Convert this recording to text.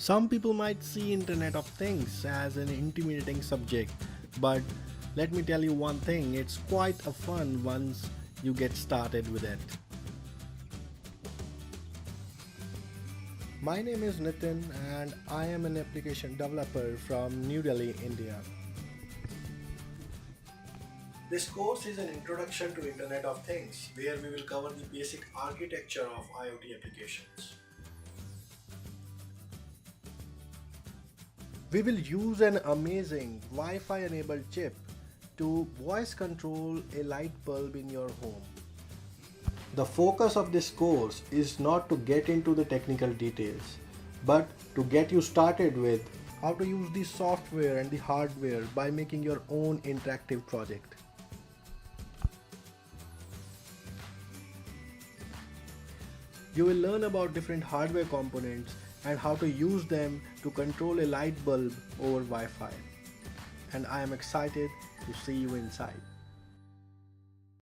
Some people might see Internet of Things as an intimidating subject, but let me tell you one thing, it's quite a fun once you get started with it. My name is Nitin and I am an application developer from New Delhi, India. This course is an introduction to Internet of Things where we will cover the basic architecture of IoT applications. We will use an amazing Wi-Fi enabled chip to voice control a light bulb in your home. The focus of this course is not to get into the technical details, but to get you started with how to use the software and the hardware by making your own interactive project. You will learn about different hardware components and how to use them to control a light bulb over Wi-Fi. And I am excited to see you inside.